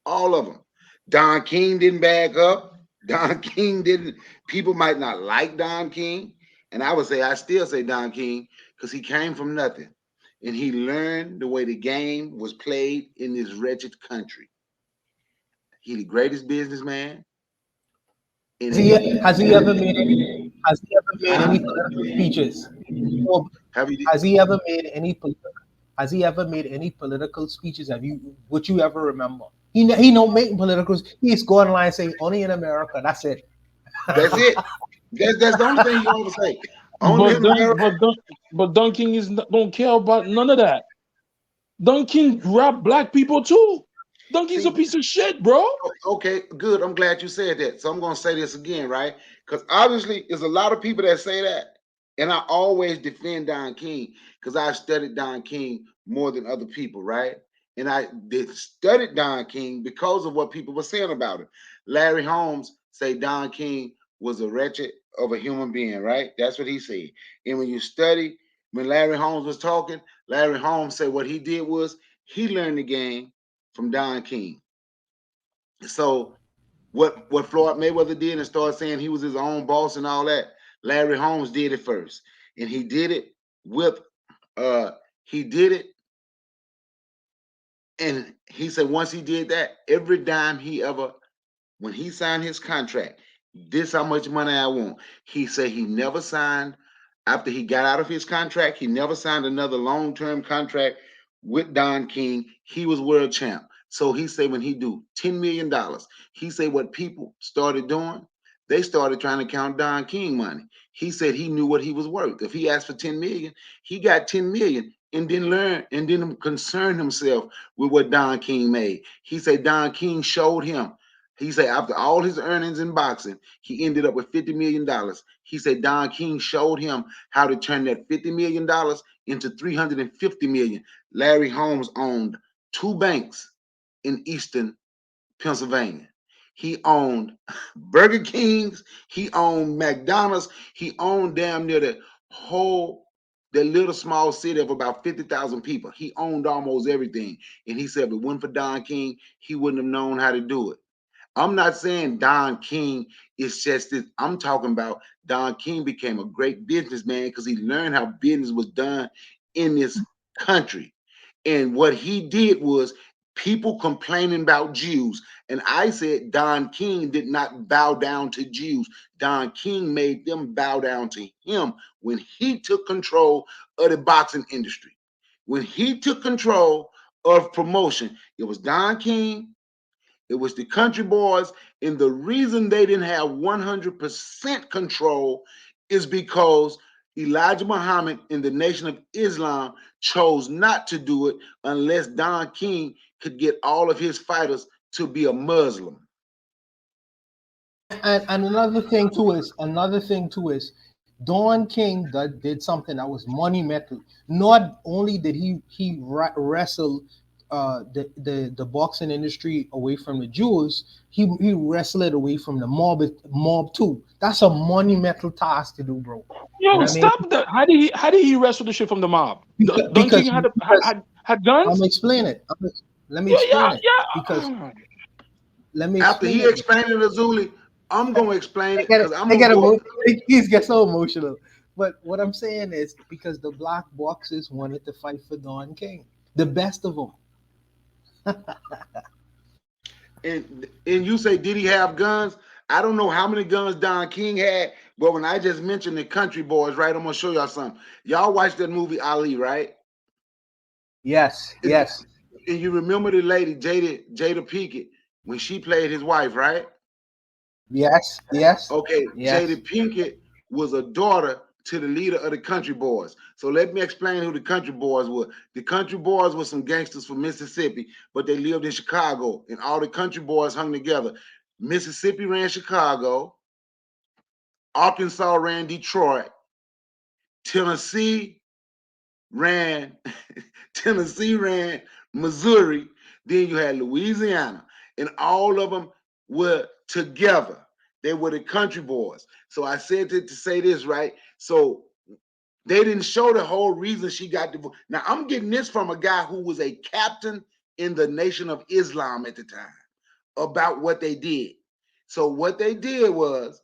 S5: All of them. Don King didn't back up. Don King didn't. People might not like Don King, and I still say Don King, because he came from nothing, and he learned the way the game was played in this wretched country. He the greatest businessman. In
S9: has he ever made any political speeches? Or
S5: Have you?
S9: has he ever made any political? Has he ever made any political speeches? Would you ever remember? He don't make politicals. He's going online and say only in America. That's it.
S5: That's it. That's the only thing you want to say. Only
S7: But
S5: in
S7: Dun,
S5: America.
S7: but Dun, but Dunking don't care about none of that. Dunking rap black people too. Dunking's a
S5: See,
S7: piece of shit, bro.
S5: okay, good. I'm glad you said that. So I'm going to say this again, right? Because obviously, there's a lot of people that say that. And I always defend Don King because I studied Don King more than other people, right? And I studied Don King because of what people were saying about him. Larry Holmes say Don King was a wretched of a human being, right? That's what he said. And when you study, when Larry Holmes was talking, Larry Holmes said what he did was he learned the game from Don King. So what Floyd Mayweather did and started saying he was his own boss and all that, Larry Holmes did it first. And he did it with he did it. And he said once he did that, every dime he ever, when he signed his contract, this how much money I want. He said he never signed, after he got out of his contract, he never signed another long-term contract with Don King. He was world champ. So he said when he do $10 million, he said what people started doing, they started trying to count Don King money. He said he knew what he was worth. If he asked for 10 million, he got 10 million and didn't concern himself with what Don King made. He said Don King showed him. He said after all his earnings in boxing, he ended up with $50 million. He said Don King showed him how to turn that $50 million into $350 million. Larry Holmes owned 2 banks in Eastern Pennsylvania. He owned Burger Kings. He owned McDonald's. He owned damn near the little small city of about 50,000 people. He owned almost everything. And he said if it wasn't for Don King, he wouldn't have known how to do it. I'm not saying Don King is just this. I'm talking about Don King became a great businessman because he learned how business was done in this country. And what he did was people complaining about Jews. And I said Don King did not bow down to Jews. Don King made them bow down to him when he took control of the boxing industry. When he took control of promotion, it was Don King, it was the country boys, and the reason they didn't have 100% control is because Elijah Muhammad and the Nation of Islam chose not to do it unless Don King could get all of his fighters to be a Muslim.
S9: And another thing too is Don King did something that was monumental. Not only did he wrestle the boxing industry away from the Jews, he wrestled it away from the mob too. That's a monumental task to do, bro.
S7: Yo,
S9: You know
S7: stop that. How did he wrestle the shit from the mob? Don King had guns?
S9: I'm explaining it. Let me
S7: Yeah,
S9: explain it.
S7: yeah.
S9: Because let me
S5: After
S9: explain
S5: he
S9: it.
S5: explained it to Zuli, I'm going to explain it
S9: I
S5: because I'm going to go.
S9: He's get so emotional. But what I'm saying is because the black boxers wanted to fight for Don King, the best of them.
S5: And you say, did he have guns? I don't know how many guns Don King had, but when I just mentioned the country boys, right, I'm going to show y'all something. Y'all watched that movie Ali, right?
S9: Yes.
S5: And you remember the lady, Jada Pinkett, when she played his wife, right?
S9: Yes.
S5: Okay,
S9: Yes.
S5: Jada Pinkett was a daughter to the leader of the country boys. So let me explain who the country boys were. The country boys were some gangsters from Mississippi, but they lived in Chicago, and all the country boys hung together. Mississippi ran Chicago, Arkansas ran Detroit, Tennessee ran Missouri, then you had Louisiana, and all of them were together. They were the country boys. So I said to say this, right? So they didn't show the whole reason she got divorced. Now I'm getting this from a guy who was a captain in the Nation of Islam at the time about what they did. So what they did was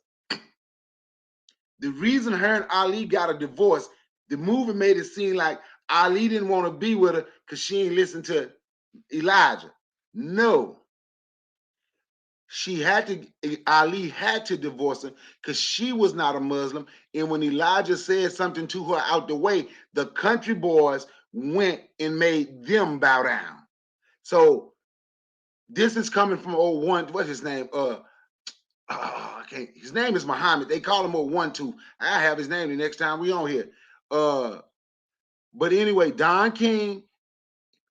S5: the reason her and Ali got a divorce, the movie made it seem like Ali didn't want to be with her because she ain't listened to Elijah. No. Ali had to divorce her because she was not a Muslim. And when Elijah said something to her out the way, the country boys went and made them bow down. So this is coming from old one, what's his name? His name is Muhammad. They call him old 1-2. I have his name the next time we on here. But anyway, Don King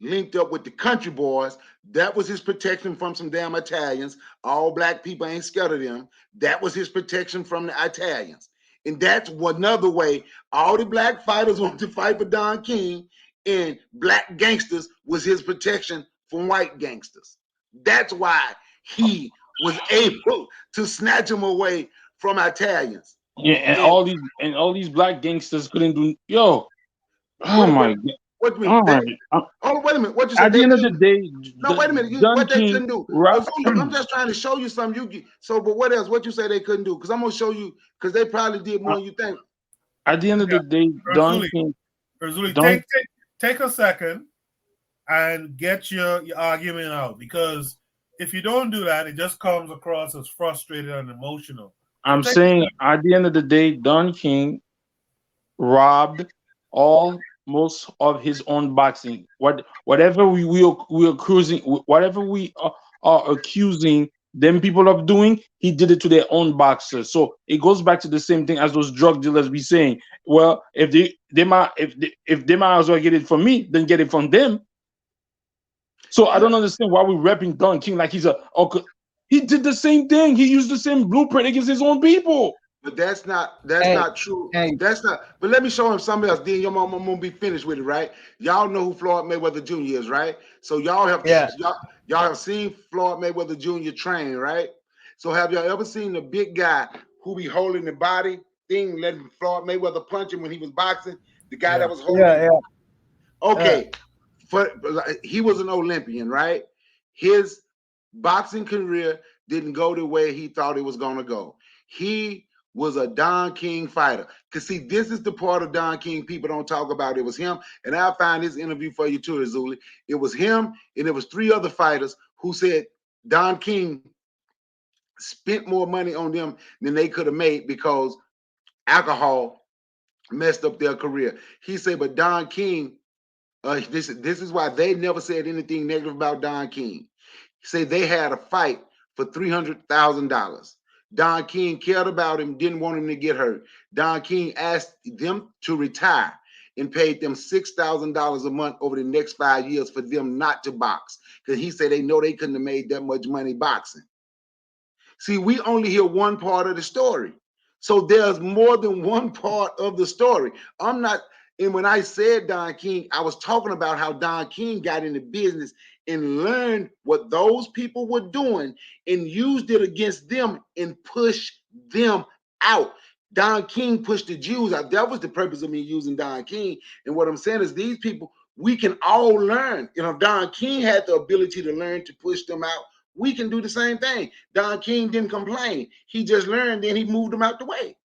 S5: linked up with the country boys. That was his protection from some damn Italians. All black people ain't scared of them. That was his protection from the Italians. And that's another way all the black fighters wanted to fight for Don King, and black gangsters was his protection from white gangsters. That's why he was able to snatch him away from Italians.
S7: Yeah, and all these black gangsters couldn't do. Yo, oh
S5: What
S7: my god,
S5: what do you
S7: all
S5: mean?
S7: right.
S5: Oh, wait a minute. What you said?
S7: At the
S5: They
S7: end of the
S5: couldn't.
S7: day,
S5: No, wait a minute.
S7: Don
S5: What they
S7: King,
S5: couldn't do?
S7: Rob,
S5: Azuli, I'm just trying to show you something. But what else? What you say they couldn't do? Because I'm gonna show you. Because they probably did more than you think.
S7: at the end of the day, Don King,
S1: take a second and get your argument out, because if you don't do that, it just comes across as frustrated and emotional.
S7: I'm saying at the end of the day, Don King robbed most of his own boxing. Whatever we are accusing, whatever we are accusing them people of doing, he did it to their own boxers. So it goes back to the same thing as those drug dealers be saying. Well, if they might as well get it from me, then get it from them. So I don't understand why we're repping Don King like he's he did the same thing. He used the same blueprint against his own people.
S5: But that's not true. That's not. But let me show him something else. Then your mom won't be finished with it, right? Y'all know who Floyd Mayweather Jr. is, right? So y'all have y'all have seen Floyd Mayweather Jr. train, right? So have y'all ever seen the big guy who be holding the body thing, letting Floyd Mayweather punch him when he was boxing? The guy that was holding. Okay, he was an Olympian, right? His boxing career didn't go the way he thought it was going to go. He was a Don King fighter. Because see, this is the part of Don King people don't talk about. It was him, and I'll find this interview for you too, Azuli. It was him, and it was 3 other fighters who said Don King spent more money on them than they could have made because alcohol messed up their career. He said, but Don King, this is why they never said anything negative about Don King. He said they had a fight for $300,000. Don King cared about him, didn't want him to get hurt. Don King asked them to retire and paid them $6,000 a month over the next 5 years for them not to box. Because he said they know they couldn't have made that much money boxing. See, we only hear one part of the story. So there's more than one part of the story. And when I said Don King, I was talking about how Don King got into business and learned what those people were doing and used it against them and pushed them out. Don King pushed the Jews out. That was the purpose of me using Don King. And what I'm saying is these people, we can all learn. You know, Don King had the ability to learn to push them out. We can do the same thing. Don King didn't complain. He just learned, then he moved them out the way.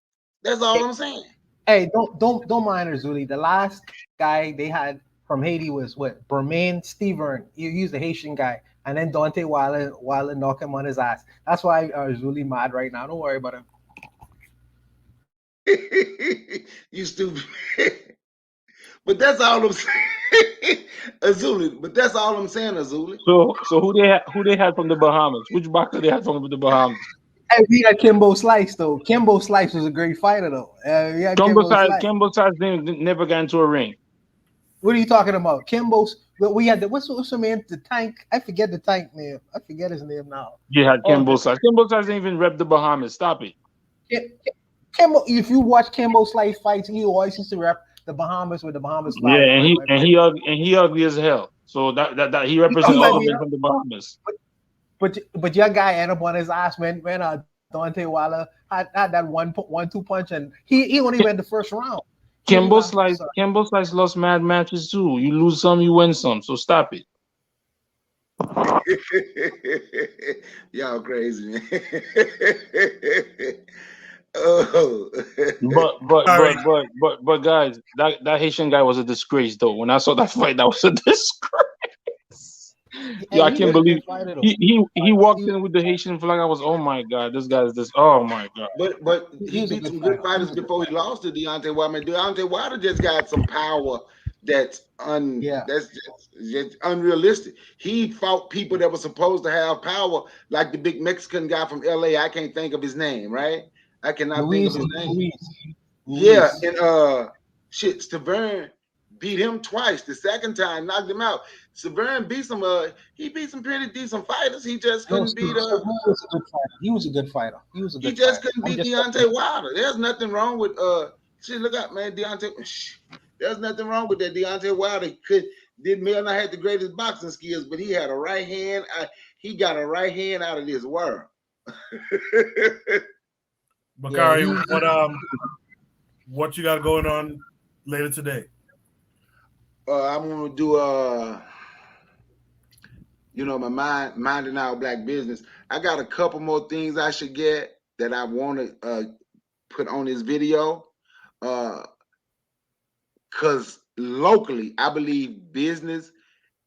S5: That's all I'm saying.
S9: Hey, don't mind Azuli. The last guy they had from Haiti was what? Bermain Steven. He's a Haitian guy. And then Dante Wilder knocked him on his ass. That's why Azuli mad right now. Don't worry about him.
S5: You stupid. But that's all I'm saying. Azuli. But that's all I'm saying, Azuli.
S7: So who they had from the Bahamas? Which boxer they had from the Bahamas?
S9: Hey, we had Kimbo Slice though. Kimbo Slice was a great fighter though. We had
S7: Kimbo Slice never got into a ring.
S9: What are you talking about? Kimbo's. We had what's the man? The Tank. I forget the Tank name. I forget his name now.
S7: You had Kimbo Slice. Kimbo Slice didn't even rep the Bahamas. Stop it.
S9: Kimbo. If you watch Kimbo Slice fights, he always used to rep the Bahamas with the Bahamas flag.
S7: Yeah, and he ugly as hell. So that he represents all the men from the Bahamas.
S9: But your guy ended up on his ass, man. Dante Wilder had that 1-2 punch, and he only went the first round.
S7: Kimbo Slice lost mad matches too. You lose some, you win some. So stop it.
S5: Y'all crazy, man. Oh.
S7: But guys, that Haitian guy was a disgrace though. When I saw that fight, that was a disgrace. Yeah, I can't believe he walked in with the Haitian flag. I was, oh my god, this guy is this. Oh my god.
S5: But he beat some good fighters before he lost to Deontay Wilder. Deontay Wilder just got some power that's just unrealistic. He fought people that were supposed to have power, like the big Mexican guy from LA. I can't think of his name, right? I cannot think of his name. Yeah, and Stavern beat him twice. The second time knocked him out. Stavern beat some he beat some pretty decent fighters. He just couldn't beat
S9: He was a good fighter.
S5: He just couldn't beat Deontay Wilder. There's nothing wrong with look out, man. There's nothing wrong with that. Deontay Wilder may not have the greatest boxing skills, but he had a right hand. He got a right hand out of this world.
S1: Bakari,
S9: he-
S1: what you got going on later today?
S5: I'm gonna do my minding our black business. I got a couple more things I should get that I want to put on this video. Cause locally, I believe business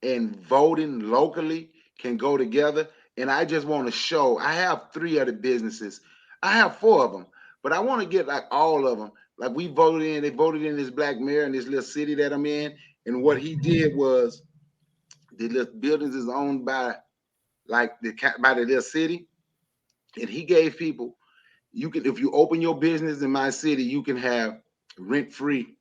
S5: and voting locally can go together. And I just want to show. I have 3 other businesses. I have 4 of them, but I want to get like all of them. Like we voted in. They voted in this black mayor in this little city that I'm in. And what he did was the little buildings is owned by by the little city, and he gave people, you can, if you open your business in my city, you can have rent free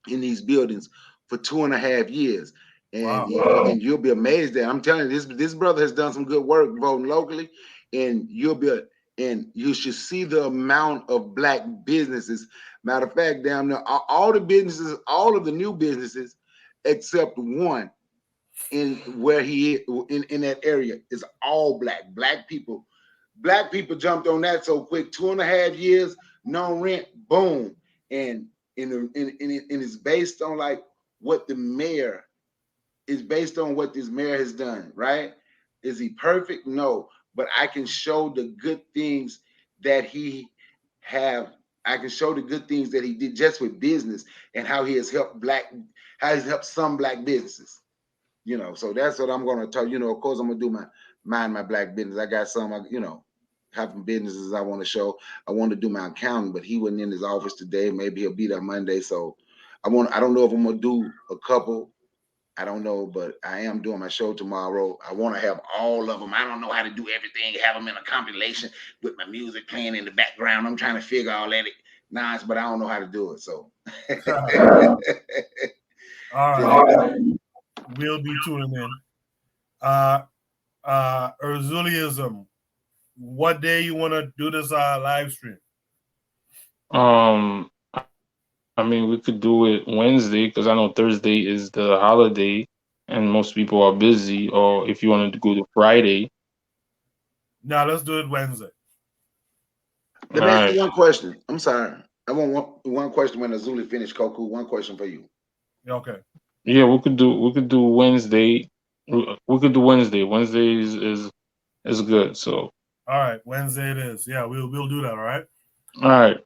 S5: in these buildings for 2.5 years. And,
S1: Wow.
S5: and you'll be amazed that I'm telling you, this brother has done some good work voting locally, and you should see the amount of black businesses. Matter of fact, down there, all the businesses, all of the new businesses, except one in where he is in that area is all black people. Black people jumped on that so quick. 2.5 years, no rent, boom. And it's based on like what the mayor is based on what this mayor has done, right? Is he perfect? No, but I can show the good things that he have. I can show the good things that he did just with business and how he has helped some black businesses. So that's what I'm going to tell you. Of course, I'm going to do my black business. I got some, have some businesses I want to show. I want to do my accounting, but he wasn't in his office today. Maybe he'll be there Monday. So I don't know if I'm going to do a couple. I don't know, but I am doing my show tomorrow. I want to have all of them. I don't know how to do everything, have them in a compilation with my music playing in the background. I'm trying to figure all that nonsense, but I don't know how to do it. So
S1: All right. We'll be tuning in. Erzuliism, what day you want to do this live stream?
S7: I mean, we could do it Wednesday because I know Thursday is the holiday and most people are busy. Or if you wanted to go to Friday.
S1: Now let's do it Wednesday.
S5: Let me ask you one question. I'm sorry. I want one question when Azuli finished, Koku. One question for you.
S1: Okay.
S7: Yeah, we could do Wednesday. We could do Wednesday. Wednesday is good. So
S1: all right, Wednesday it is. Yeah, we'll do that. All right.
S7: All right.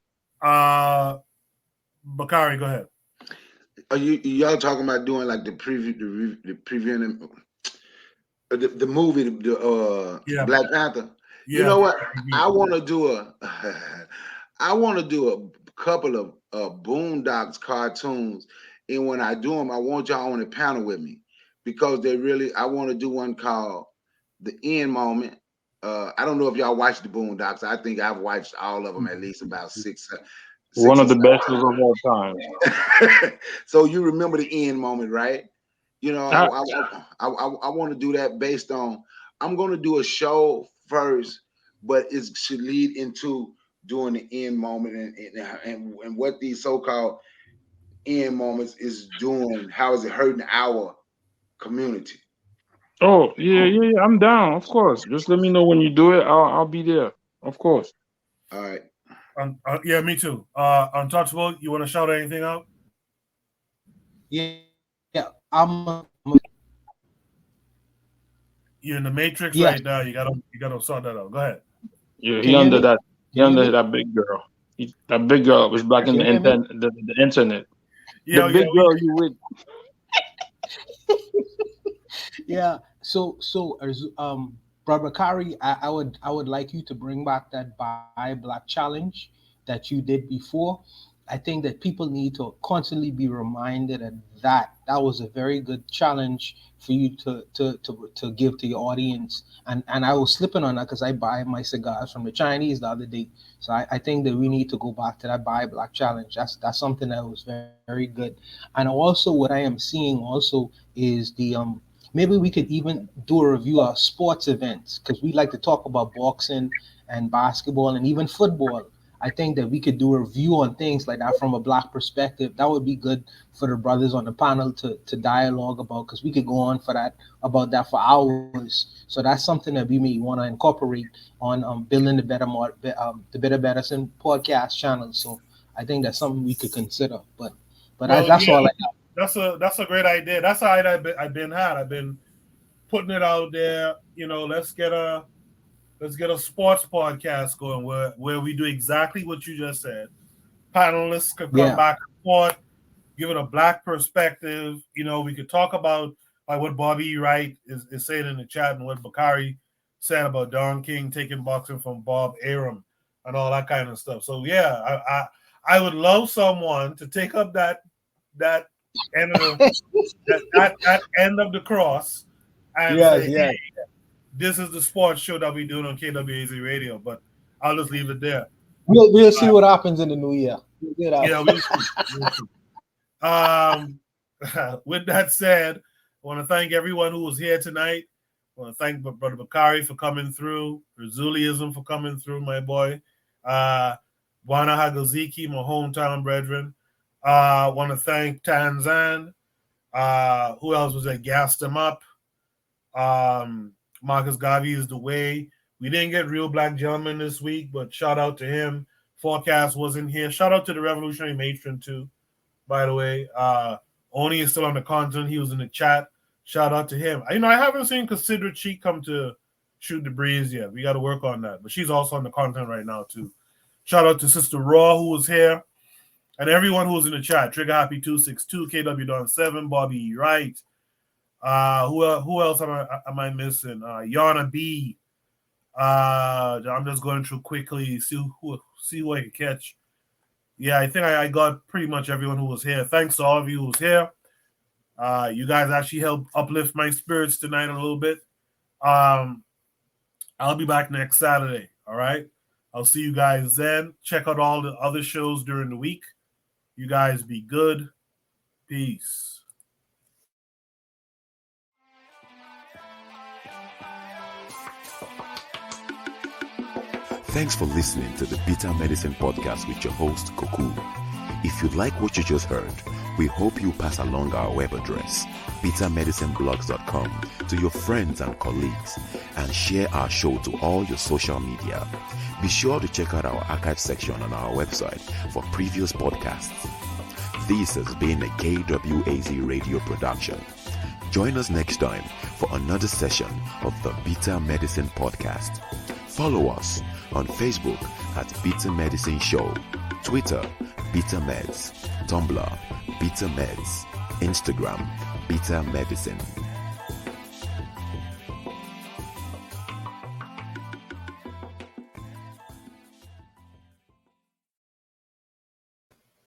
S1: Bakari, go ahead.
S5: Are y'all talking about doing like the preview, the previewing the movie, the Black Panther? Yeah. You know what? I want to do a couple of Boondocks cartoons, and when I do them, I want y'all on the panel with me because I want to do one called The End Moment. I don't know if y'all watched the Boondocks. I think I've watched all of them at least about six.
S7: One of the best of all time.
S5: So you remember The End Moment, right? I want to do that based on. I'm going to do a show first, but it should lead into doing the end moment and what these so-called end moments is doing. How is it hurting our community?
S7: Oh yeah. I'm down. Of course. Just let me know when you do it. I'll be there. Of course.
S5: All right.
S1: Yeah, me too. Untouchable, you want to shout anything out?
S9: Yeah,
S1: You're in the Matrix right now. You gotta sort that out. Go ahead.
S7: Yeah, he under that big girl. That big girl was blocking the internet.
S9: Yeah,
S7: the big girl you with.
S9: Yeah. So Brother Kari, I would like you to bring back that Buy Black challenge that you did before. I think that people need to constantly be reminded of that. That was a very good challenge for you to give to your audience. And I was slipping on that because I buy my cigars from the Chinese the other day. So I think that we need to go back to that Buy Black challenge. That's something that was very, very good. And also what I am seeing also is the maybe we could even do a review of sports events because we like to talk about boxing and basketball and even football. I think that we could do a review on things like that from a Black perspective. That would be good for the brothers on the panel to dialogue about, because we could go on about that for hours. So that's something that we may want to incorporate on building the Better Medicine podcast channel. So I think that's something we could consider. But that's all I have.
S1: That's a great idea. That's how I've been putting it out there. Let's get a sports podcast going where we do exactly what you just said. Panelists can come back and forth, give it a Black perspective. We could talk about like what Bobby Wright is saying in the chat and what Bakari said about Don King taking boxing from Bob Arum and all that kind of stuff. So I would love someone to take up that end of that end of the cross and say, hey, this is the sports show that we're doing on KWAZ Radio. But I'll just leave it there.
S9: We'll see what happens in the new year.
S1: We'll see. With that said, I want to thank everyone who was here tonight. I want to thank Brother Bakari for coming through, Razulism for coming through, my boy. Wana Hagoziki, my hometown brethren. I want to thank Tanzan. Who else was that? Gassed him up. Marcus Garvey is the way. We didn't get Real Black Gentleman this week, but shout out to him. Forecast wasn't here. Shout out to the Revolutionary Matron too, by the way. Oni is still on the content. He was in the chat. Shout out to him. I haven't seen Considerate Cheek come to Shoot the Breeze yet. We got to work on that. But she's also on the content right now too. Shout out to Sister Raw who was here. And everyone who was in the chat. Trigger Happy 262, KW Don 7, Bobby Wright. Who else am I missing? Yana B. I'm just going through quickly, see who I can catch. Yeah, I think I got pretty much everyone who was here. Thanks to all of you who was here. You guys actually helped uplift my spirits tonight a little bit. I'll be back next Saturday. All right. I'll see you guys then. Check out all the other shows during the week. You guys be good. Peace.
S10: Thanks for listening to the Bitter Medicine Podcast with your host, Koku. If you like what you just heard, we hope you pass along our web address, bittermedicineblogs.com, to your friends and colleagues, and share our show to all your social media. Be sure to check out our archive section on our website for previous podcasts. This has been a KWAZ radio production. Join us next time for another session of the Bitter Medicine Podcast. Follow us on Facebook at Bitter Medicine Show, Twitter, Bitter Meds, Tumblr, Bitter Meds, Instagram, Bitter Medicine.